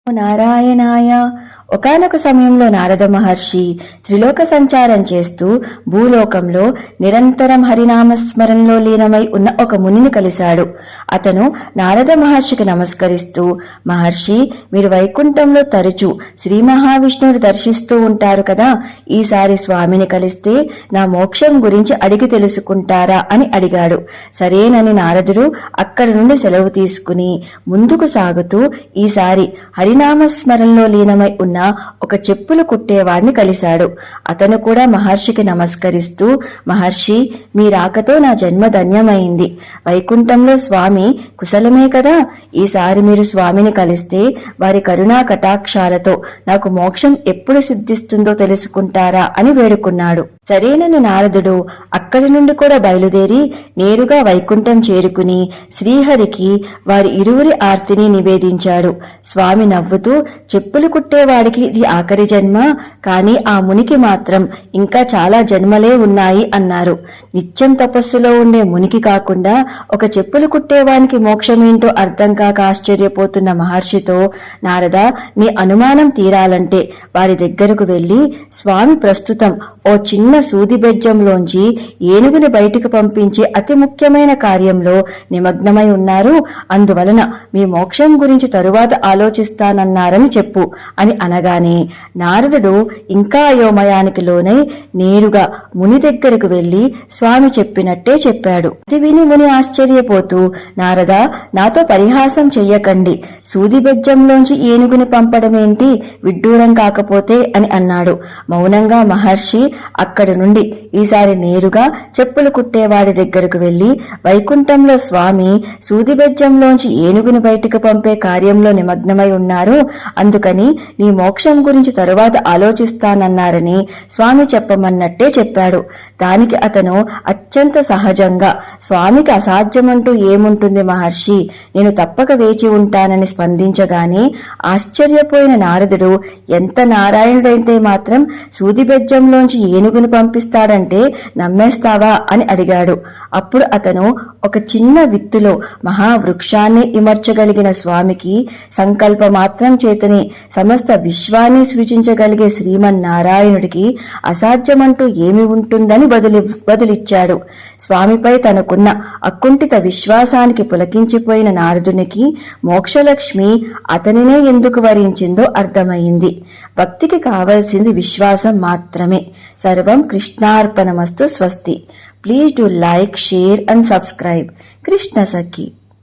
నారాయణాయ. ఒకానొక సమయంలో నారద మహర్షి త్రిలోక సంచారం చేస్తూ భూలోకంలో నిరంతరం హరినామస్మరణలో లీనమై ఉన్న ఒక మునిని కలిశాడు. అతను నారద మహర్షికి నమస్కరిస్తూ, మహర్షి, మీరు వైకుంఠంలో తరచూ శ్రీ మహావిష్ణువుని దర్శిస్తూ ఉంటారు కదా, ఈసారి స్వామిని కలిస్తే నా మోక్షం గురించి అడిగి తెలుసుకుంటారా అని అడిగాడు. సరేనని నారదుడు అక్కడి నుండి సెలవు తీసుకుని ముందుకు సాగుతూ ఈసారి హరినామస్మరణలో లీనమై ఉన్న ఒక చెప్పులు కుట్టేవాడిని కలిశాడు. అతను కూడా మహర్షికి నమస్కరిస్తూ, మహర్షి, మీ రాకతో నా జన్మ ధన్యమైంది. వైకుంఠంలో స్వామి కుశలమే కదా, ఈసారి మీరు స్వామిని కలిస్తే వారి కరుణా కటాక్షాలతో నాకు మోక్షం ఎప్పుడు సిద్ధిస్తుందో తెలుసుకుంటారా అని వేడుకున్నాడు. సరేనని నారదుడు అక్కడి నుండి కూడా బయలుదేరి నేరుగా వైకుంఠం చేరుకుని శ్రీహరికి వారి ఇరువురి ఆర్తిని నివేదించాడు. స్వామి నవ్వుతూ, చెప్పులు కుట్టేవాడికి ఇది ఆఖరి జన్మ, కానీ ఆ మునికి మాత్రం ఇంకా చాలా జన్మలే ఉన్నాయి అన్నారు. నిత్యం తపస్సులో ఉండే మునికి కాకుండా ఒక చెప్పులు కుట్టేవానికి మోక్షమేంటో అర్థం కాక ఆశ్చర్యపోతున్న మహర్షితో, నారద, నీ అనుమానం తీరాలంటే వారి దగ్గరకు వెళ్లి, స్వామి ప్రస్తుతం ఓ చిన్న సూది బెజ్జంలోంచి ఏనుగుని బయటికి పంపించి అతి ముఖ్యమైన కార్యంలో నిమగ్నమై ఉన్నారు, అందువలన మీ మోక్షం గురించి తరువాత ఆలోచిస్తానన్నారని చెప్పు అని అనగానే నారదుడు ఇంకా అయోమయానికి లోనై నేరుగా ముని దగ్గరకు వెళ్లి స్వామి చెప్పినట్టే చెప్పాడు. అది విని ముని ఆశ్చర్యపోతూ, నారద, నాతో పరిహాసం చెయ్యకండి, సూది బెజ్జంలోంచి ఏనుగుని పంపడమేంటి, విడ్డూరం కాకపోతే అని అన్నాడు. మౌనంగా మహర్షి అక్కడి నుండి ఈసారి నేరుగా చెప్పులు కుట్టేవాడి దగ్గరకు వెళ్లి, వైకుంఠంలో స్వామి సూది బెజ్జంలోంచి ఏనుగుని బయటికి పంపే కార్యంలో నిమగ్నమై ఉన్నారు, అందుకని నీ మోక్షం గురించి తరువాత ఆలోచిస్తానన్నారని స్వామి చెప్పమన్నట్టే చెప్పాడు. దానికి అతను అత్యంత సహజంగా, స్వామికి అసాధ్యమంటూ ఏముంటుంది మహర్షి, నేను తప్పక వేచి ఉంటానని స్పందించగానే ఆశ్చర్యపోయిన నారదుడు, ఎంత నారాయణుడైతే మాత్రం సూది బెజ్జంలోంచి ఏనుగుని పంపిస్తాడంటే నమ్మేస్తావా అని అడిగాడు. అప్పుడు అతను ఒక చిన్న విత్తులో మహావృక్షాన్ని ఇమర్చగలిగిన స్వామికి సంకల్ప మాత్రం చేతనే సమస్త విశ్వాన్ని సృజించగలిగే శ్రీమన్నారాయణుడికి అసాధ్యమంటూ ఏమి ఉంటుందని బదులిచ్చాడు. స్వామిపై తనకున్న అకుంఠిత విశ్వాసానికి పులకించిపోయిన నారదునికి మోక్షలక్ష్మి అతనినే ఎందుకు వరించిందో అర్థమైంది. భక్తికి కావలసింది విశ్వాసం మాత్రమే. సర్వం కృష్ణార్పణమస్తు. స్వస్తి. Please do like, share and subscribe. Krishna Sakhi.